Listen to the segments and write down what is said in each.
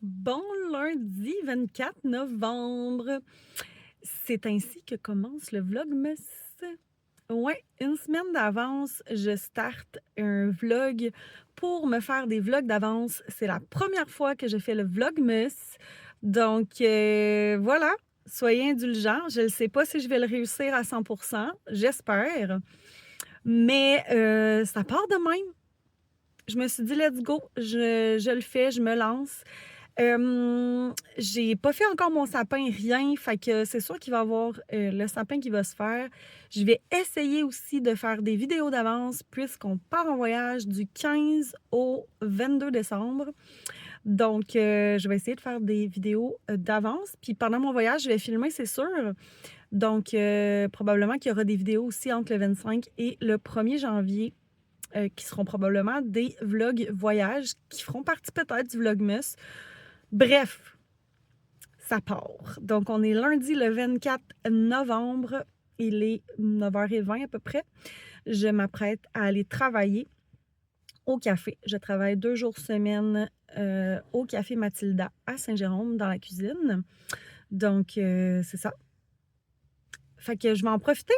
Bon lundi 24 novembre. C'est ainsi que commence le Vlogmas. Ouais, une semaine d'avance, je starte un vlog pour me faire des vlogs d'avance. C'est la première fois que je fais le Vlogmas. Donc, voilà, soyez indulgents. Je ne sais pas si je vais le réussir à 100%, j'espère. Mais ça part de même. Je me suis dit, let's go, je le fais, je me lance. J'ai pas fait encore mon sapin, rien, fait que c'est sûr qu'il va y avoir le sapin qui va se faire. Je vais essayer aussi de faire des vidéos d'avance puisqu'on part en voyage du 15 au 22 décembre. Donc, je vais essayer de faire des vidéos d'avance. Puis pendant mon voyage, je vais filmer, c'est sûr. Donc, probablement qu'il y aura des vidéos aussi entre le 25 et le 1er janvier qui seront probablement des vlogs voyages qui feront partie peut-être du Vlogmas. Bref, ça part. Donc, on est lundi le 24 novembre. Il est 9h20 à peu près. Je m'apprête à aller travailler au café. Je travaille 2 jours semaine au Café Mathilda à Saint-Jérôme dans la cuisine. Donc, c'est ça. Fait que je vais en profiter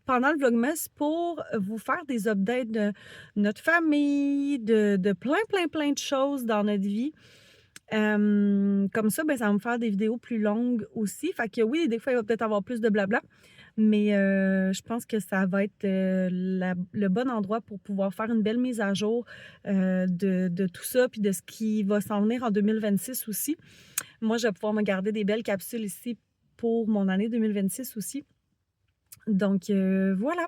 pendant le Vlogmas pour vous faire des updates de notre famille, de plein de choses dans notre vie. Comme ça, ben, ça va me faire des vidéos plus longues aussi. Fait que oui, des fois, il va peut-être avoir plus de blabla, mais je pense que ça va être le bon endroit pour pouvoir faire une belle mise à jour de tout ça, puis de ce qui va s'en venir en 2026 aussi. Moi, je vais pouvoir me garder des belles capsules ici pour mon année 2026 aussi. Donc, voilà,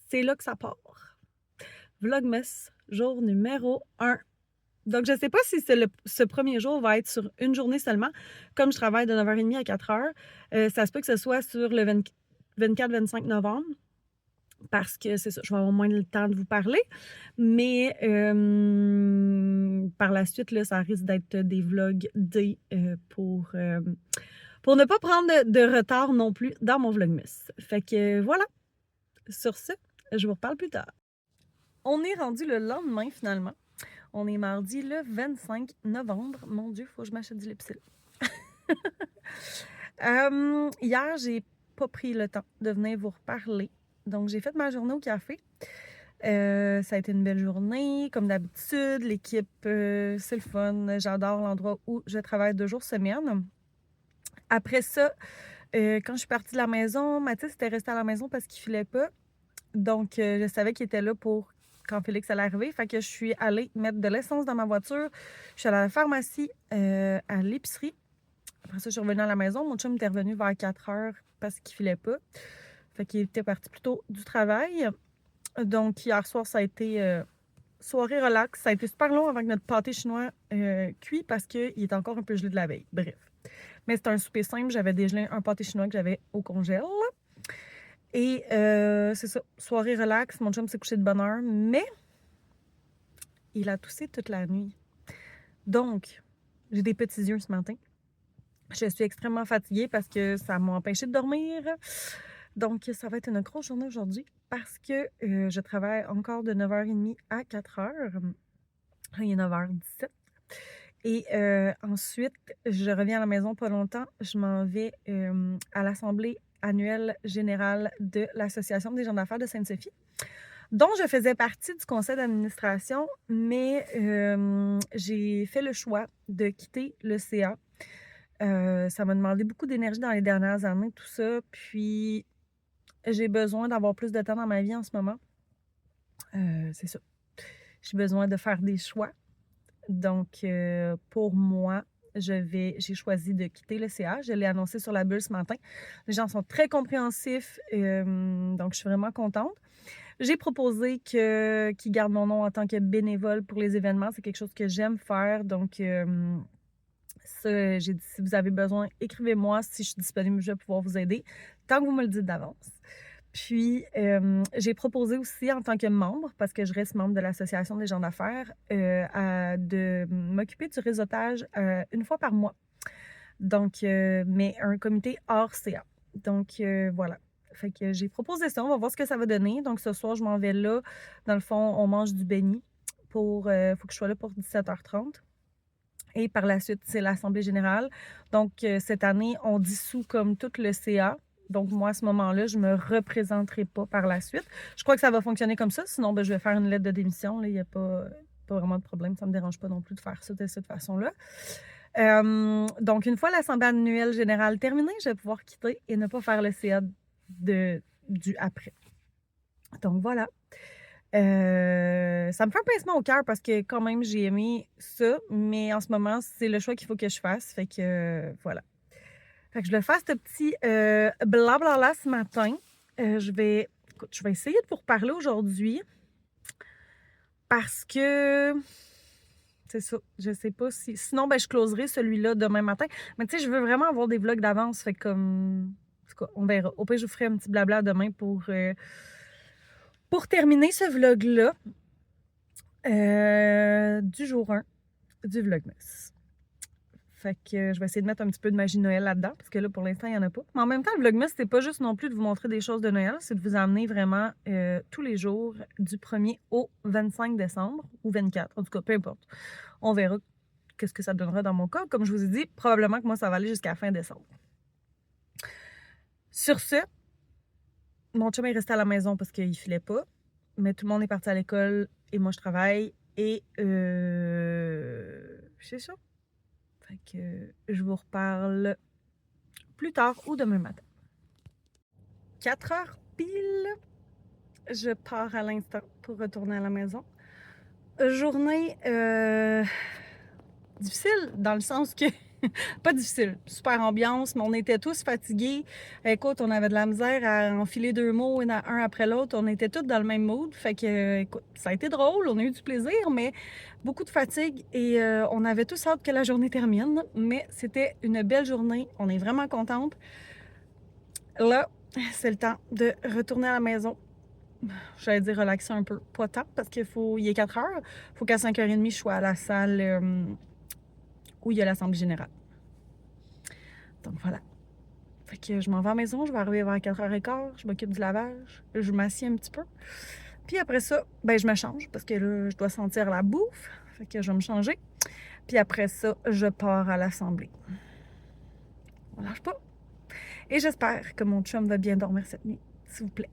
c'est là que ça part. Vlogmas, jour numéro 1. Donc, je ne sais pas si ce premier jour va être sur une journée seulement. Comme je travaille de 9h30 à 4h, ça se peut que ce soit sur le 24-25 novembre parce que c'est ça, je vais avoir moins le temps de vous parler. Mais par la suite, là, ça risque d'être des vlogs pour ne pas prendre de retard non plus dans mon Vlogmas. Fait que voilà, sur ce, je vous reparle plus tard. On est rendu le lendemain finalement. On est mardi le 25 novembre. Mon Dieu, faut que je m'achète du Lipsil. Hier, j'ai pas pris le temps de venir vous reparler. Donc, j'ai fait ma journée au café. Ça a été une belle journée, comme d'habitude. L'équipe, c'est le fun. J'adore l'endroit où je travaille 2 jours semaine. Après ça, quand je suis partie de la maison, Mathis était resté à la maison parce qu'il filait pas. Donc, je savais qu'il était là pour quand Félix allait arriver. Fait que je suis allée mettre de l'essence dans ma voiture. Je suis allée à la pharmacie, à l'épicerie. Après ça, je suis revenue à la maison. Mon chum était revenu vers 4h parce qu'il filait pas. Fait qu'il était parti plus tôt du travail. Donc, hier soir, ça a été soirée relax. Ça a été super long avant que notre pâté chinois cuit parce qu'il est encore un peu gelé de la veille. Bref. Mais c'était un souper simple. J'avais dégelé un pâté chinois que j'avais au congèle. Et c'est ça, soirée relax. Mon chum s'est couché de bonne heure, mais il a toussé toute la nuit. Donc, j'ai des petits yeux ce matin. Je suis extrêmement fatiguée parce que ça m'a empêché de dormir. Donc, ça va être une grosse journée aujourd'hui parce que je travaille encore de 9h30 à 4h. Il est 9h17. Et ensuite, je reviens à la maison pas longtemps. Je m'en vais à l'Assemblée annuelle générale de l'Association des gens d'affaires de Sainte-Sophie, dont je faisais partie du conseil d'administration, mais j'ai fait le choix de quitter le CA. Ça m'a demandé beaucoup d'énergie dans les dernières années, tout ça. Puis, j'ai besoin d'avoir plus de temps dans ma vie en ce moment. C'est ça. J'ai besoin de faire des choix. Donc, pour moi, j'ai choisi de quitter le CA. Je l'ai annoncé sur la bulle ce matin. Les gens sont très compréhensifs, donc je suis vraiment contente. J'ai proposé qu'ils gardent mon nom en tant que bénévole pour les événements. C'est quelque chose que j'aime faire. Donc, ça, j'ai dit, si vous avez besoin, écrivez-moi. Si je suis disponible, je vais pouvoir vous aider, tant que vous me le dites d'avance. Puis, j'ai proposé aussi en tant que membre, parce que je reste membre de l'Association des gens d'affaires, de m'occuper du réseautage une fois par mois. Donc, mais un comité hors CA. Donc, voilà. Fait que j'ai proposé ça. On va voir ce que ça va donner. Donc, ce soir, je m'en vais là. Dans le fond, on mange du béni. Faut que je sois là pour 17h30. Et par la suite, c'est l'Assemblée générale. Donc, cette année, on dissout comme tout le CA. Donc, moi, à ce moment-là, je ne me représenterai pas par la suite. Je crois que ça va fonctionner comme ça. Sinon, ben, je vais faire une lettre de démission. Là. Il n'y a pas vraiment de problème. Ça ne me dérange pas non plus de faire ça de cette façon-là. Donc, une fois l'Assemblée annuelle générale terminée, je vais pouvoir quitter et ne pas faire le CA du après. Donc, voilà. Ça me fait un pincement au cœur parce que quand même, j'ai aimé ça, mais en ce moment, c'est le choix qu'il faut que je fasse. Fait que voilà. Fait que je le fais ce petit blablabla ce matin. Écoute, je vais essayer de vous reparler aujourd'hui parce que c'est ça. Je sais pas si. Sinon, ben, je closerai celui-là demain matin. Mais tu sais, je veux vraiment avoir des vlogs d'avance. Fait que comme. En tout cas, on verra. Au pire, je vous ferai un petit blabla demain pour terminer ce vlog-là. Du jour 1 du Vlogmas. Fait que je vais essayer de mettre un petit peu de magie de Noël là-dedans, parce que là, pour l'instant, il n'y en a pas. Mais en même temps, le Vlogmas, c'est pas juste non plus de vous montrer des choses de Noël, c'est de vous amener vraiment tous les jours du 1er au 25 décembre, ou 24, en tout cas, peu importe. On verra qu'est-ce que ça donnera dans mon cas. Comme je vous ai dit, probablement que moi, ça va aller jusqu'à fin décembre. Sur ce, mon chum est resté à la maison parce qu'il filait pas, mais tout le monde est parti à l'école et moi, je travaille. Et c'est ça. Fait que je vous reparle plus tard ou demain matin. 4 heures pile, je pars à l'instant pour retourner à la maison. Journée difficile dans le sens que pas difficile, super ambiance, mais on était tous fatigués. Écoute, on avait de la misère à enfiler 2 mots un après l'autre. On était tous dans le même mood. Fait que, écoute, ça a été drôle, on a eu du plaisir, mais beaucoup de fatigue et on avait tous hâte que la journée termine. Mais c'était une belle journée. On est vraiment contente. Là, c'est le temps de retourner à la maison. J'allais dire relaxer un peu. Pas tant, parce qu'il est 4 heures. Il faut qu'à 5h30, je sois à la salle où il y a l'Assemblée générale. Donc voilà. Fait que je m'en vais à la maison, je vais arriver vers 4h15, je m'occupe du lavage, je m'assieds un petit peu. Puis après ça, ben je me change parce que là, je dois sentir la bouffe. Fait que je vais me changer. Puis après ça, je pars à l'Assemblée. On lâche pas. Et j'espère que mon chum va bien dormir cette nuit, s'il vous plaît.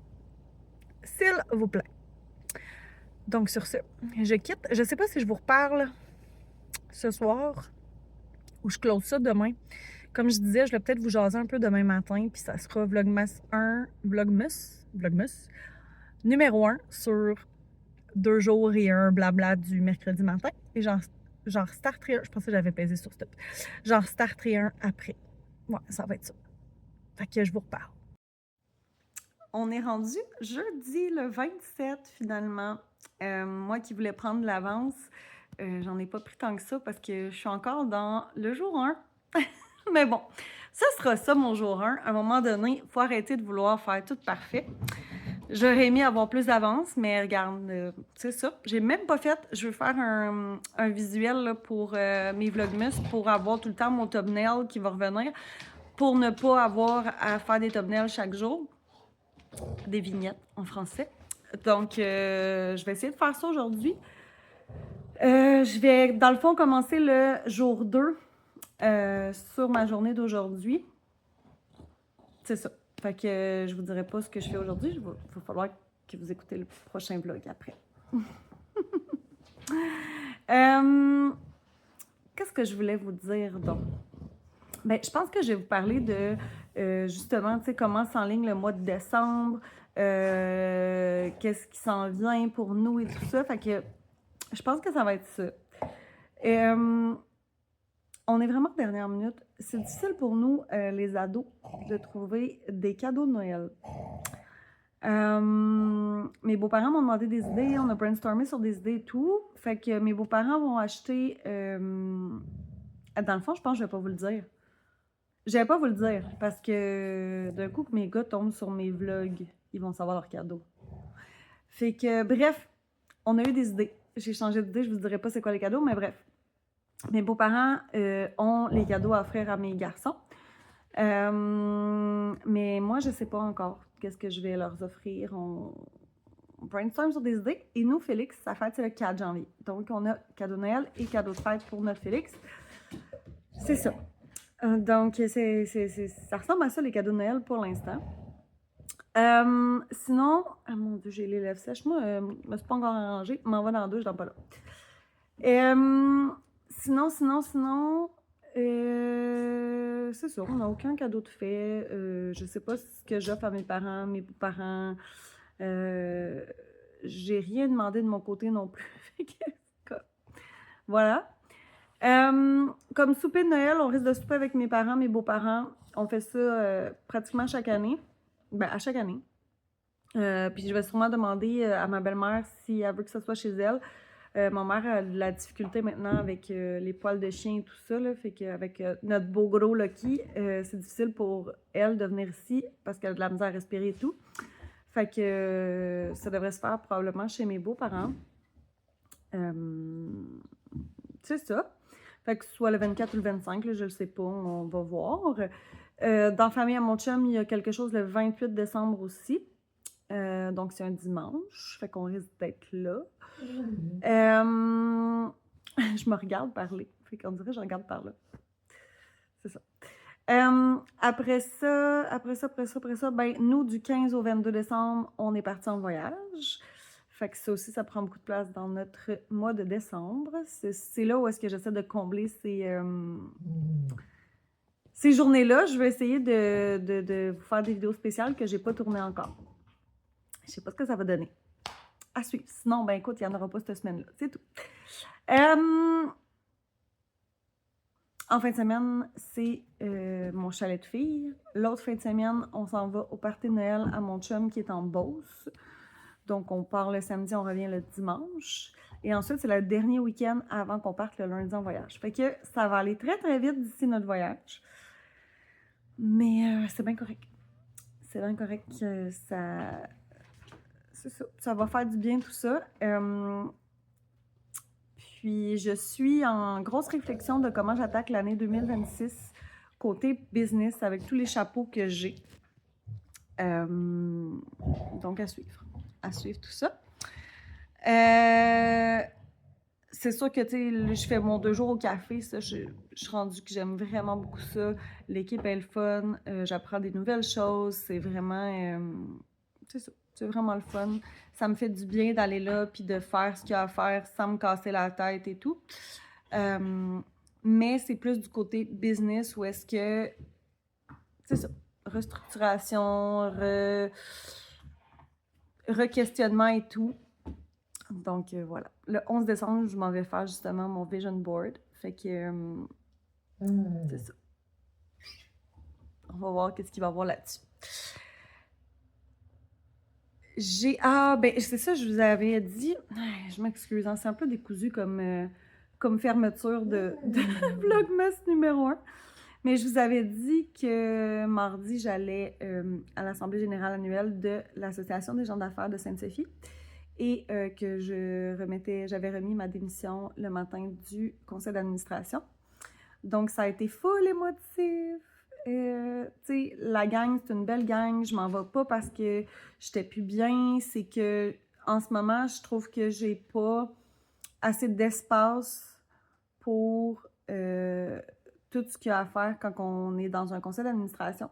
S'il vous plaît. Donc sur ce, je quitte. Je sais pas si je vous reparle ce soir ou je close ça demain. Comme je disais, je vais peut-être vous jaser un peu demain matin, puis ça sera Vlogmas numéro 1 sur 2 jours et un blabla du mercredi matin. Et genre starterai un, je pensais que j'avais pesé sur stop. Genre starterai un après. Ouais, ça va être ça. Fait que je vous reparle. On est rendu jeudi le 27 finalement. Moi qui voulais prendre de l'avance, j'en ai pas pris tant que ça parce que je suis encore dans le jour 1. Mais bon, ça sera ça mon jour 1. À un moment donné, il faut arrêter de vouloir faire tout parfait. J'aurais aimé avoir plus d'avance, mais regarde, c'est ça. J'ai même pas fait, je veux faire un visuel là, pour mes Vlogmas pour avoir tout le temps mon thumbnail qui va revenir, pour ne pas avoir à faire des thumbnails chaque jour, des vignettes en français. Donc, je vais essayer de faire ça aujourd'hui. Je vais, dans le fond, commencer le jour 2 sur ma journée d'aujourd'hui. C'est ça. Fait que je vous dirai pas ce que je fais aujourd'hui. Il va falloir que vous écoutez le prochain vlog après. Qu'est-ce que je voulais vous dire donc? Ben, je pense que je vais vous parler de justement, tu sais, comment s'enligne le mois de décembre, qu'est-ce qui s'en vient pour nous et tout ça. Fait que je pense que ça va être ça. On est vraiment dernière minute. C'est difficile pour nous, les ados, de trouver des cadeaux de Noël. Mes beaux-parents m'ont demandé des idées, on a brainstormé sur des idées et tout. Fait que mes beaux-parents vont acheter... dans le fond, je pense que je vais pas vous le dire. Je vais pas vous le dire, parce que d'un coup que mes gars tombent sur mes vlogs, ils vont savoir leurs cadeaux. Fait que, bref, on a eu des idées. J'ai changé d'idée, je vous dirai pas c'est quoi les cadeaux, mais bref. Mes beaux-parents ont les cadeaux à offrir à mes garçons. Mais moi, je sais pas encore qu'est-ce que je vais leur offrir. On brainstorm sur des idées. Et nous, Félix, sa fête, c'est le 4 janvier. Donc, on a cadeau de Noël et cadeau de fête pour notre Félix. c'est ça. Donc, ça ressemble à ça, les cadeaux de Noël pour l'instant. Sinon, ah mon Dieu, j'ai les lèvres sèches. Moi, je me suis pas encore arrangée. M'en va dans la douche, dans pas là. Sinon, c'est ça, on n'a aucun cadeau de fait. Je sais pas ce que j'offre à mes parents, mes beaux-parents. J'ai rien demandé de mon côté non plus. Voilà. Comme souper de Noël, on risque de souper avec mes parents, mes beaux-parents. On fait ça pratiquement chaque année. Ben, à chaque année. Puis je vais sûrement demander à ma belle-mère si elle veut que ce soit chez elle. Ma mère a de la difficulté maintenant avec les poils de chien et tout ça, là, fait qu'avec notre beau gros Lucky, c'est difficile pour elle de venir ici parce qu'elle a de la misère à respirer et tout. Fait que ça devrait se faire probablement chez mes beaux-parents. C'est ça. Fait que soit le 24 ou le 25, là, je le sais pas, on va voir. Dans la famille à mon chum, il y a quelque chose le 28 décembre aussi. Donc, c'est un dimanche, fait qu'on risque d'être là. Je me regarde parler, fait qu'on dirait que je regarde par là. C'est ça. Après ça, ben, nous, du 15 au 22 décembre, on est parti en voyage. Fait que ça aussi, ça prend beaucoup de place dans notre mois de décembre. C'est là où est-ce que j'essaie de combler ces journées-là. Je vais essayer de vous faire des vidéos spéciales que j'ai pas tournées encore. Je sais pas ce que ça va donner. À suivre. Sinon, ben écoute, il n'y en aura pas cette semaine-là. C'est tout. En fin de semaine, c'est mon chalet de filles. L'autre fin de semaine, on s'en va au party de Noël à mon chum qui est en Beauce. Donc, on part le samedi, on revient le dimanche. Et ensuite, c'est le dernier week-end avant qu'on parte le lundi en voyage. Fait que ça va aller très, très vite d'ici notre voyage. Mais c'est bien correct. C'est bien correct que ça... C'est ça. Ça va faire du bien tout ça. Puis, je suis en grosse réflexion de comment j'attaque l'année 2026 côté business avec tous les chapeaux que j'ai. Donc, à suivre. À suivre tout ça. C'est sûr que, tu sais, je fais mon 2 jours au café, ça, je suis rendue que j'aime vraiment beaucoup ça. L'équipe est le fun, j'apprends des nouvelles choses, c'est vraiment, c'est ça, c'est vraiment le fun. Ça me fait du bien d'aller là puis de faire ce qu'il y a à faire sans me casser la tête et tout. Mais c'est plus du côté business où est-ce que, c'est ça, restructuration, re-questionnement et tout. Donc voilà. Le 11 décembre, je m'en vais faire justement mon vision board. Fait que c'est ça. On va voir qu'est-ce qu'il va y avoir là-dessus. Ben c'est ça, je vous avais dit. Je m'excuse, hein, c'est un peu décousu comme fermeture de Vlogmas numéro 1. Mais je vous avais dit que mardi, j'allais à l'Assemblée générale annuelle de l'Association des gens d'affaires de Sainte-Sophie et que j'avais remis ma démission le matin du conseil d'administration. Donc, ça a été full émotif. Tu sais, la gang, c'est une belle gang. Je m'en vais pas parce que j'étais plus bien. C'est que, en ce moment, je trouve que j'ai pas assez d'espace pour tout ce qu'il y a à faire quand on est dans un conseil d'administration.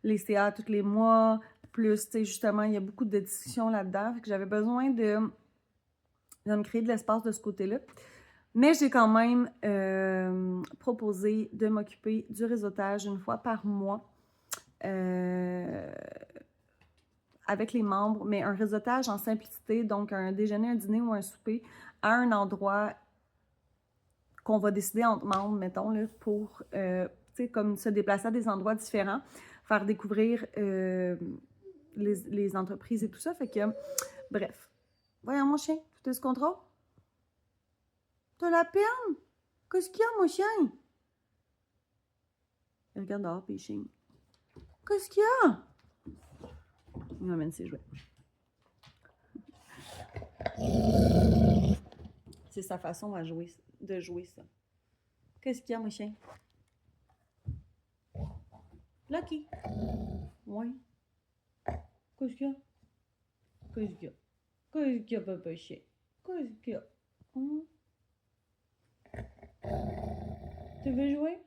Les CA tous les mois, plus, tu sais, justement, il y a beaucoup de discussions là-dedans. Fait que j'avais besoin de me créer de l'espace de ce côté-là. Mais j'ai quand même proposé de m'occuper du réseautage une fois par mois avec les membres, mais un réseautage en simplicité, donc un déjeuner, un dîner ou un souper à un endroit qu'on va décider entre membres, mettons, là, pour, tu sais, comme se déplacer à des endroits différents, faire découvrir les entreprises et tout ça. Fait que, bref. Voyons, mon chien, tout est sous contrôle? T'as la peine? Qu'est-ce qu'il y a, mon chien? Il regarde dehors, puis il chigne. Qu'est-ce qu'il y a? Il m'amène ses jouets. C'est sa façon de jouer ça. Qu'est-ce qu'il y a, mon chien? Lucky. Oui. Qu'est-ce qu'il y a? Qu'est-ce qu'il y a? Qu'est-ce qu'il y a, papa chien? Qu'est-ce qu'il y a? Tu veux jouer?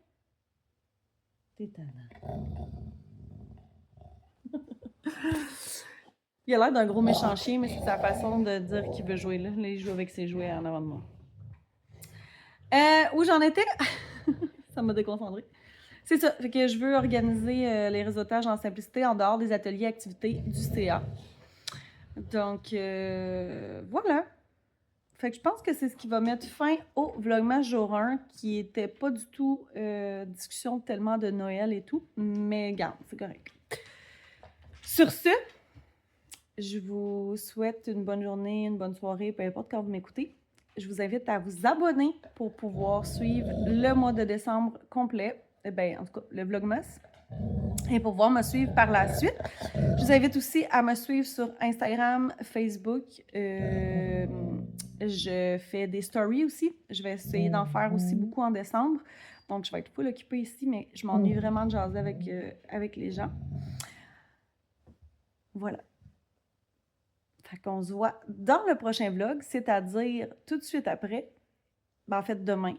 T'es tannant. Il a l'air d'un gros méchant chien, mais c'est sa façon de dire qu'il veut jouer là. Là, il joue avec ses jouets en avant de moi. Où j'en étais? Ça m'a déconcentré. C'est ça. Fait que je veux organiser les réseautages en simplicité en dehors des ateliers activités du CA. Donc, voilà. Fait que je pense que c'est ce qui va mettre fin au Vlogmas jour 1, qui était pas du tout discussion tellement de Noël et tout, mais garde, c'est correct. Sur ce, je vous souhaite une bonne journée, une bonne soirée, peu importe quand vous m'écoutez. Je vous invite à vous abonner pour pouvoir suivre le mois de décembre complet, ben, en tout cas, le Vlogmas, et pour pouvoir me suivre par la suite. Je vous invite aussi à me suivre sur Instagram, Facebook. Je fais des stories aussi. Je vais essayer d'en faire aussi beaucoup en décembre. Donc, je vais être full occupée ici, mais je m'ennuie vraiment de jaser avec les gens. Voilà. Fait qu'on se voit dans le prochain vlog, c'est-à-dire tout de suite après. Ben, en fait, demain.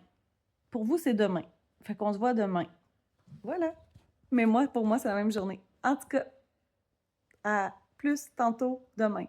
Pour vous, c'est demain. Fait qu'on se voit demain. Voilà. Mais moi, pour moi, c'est la même journée. En tout cas, à plus tantôt demain.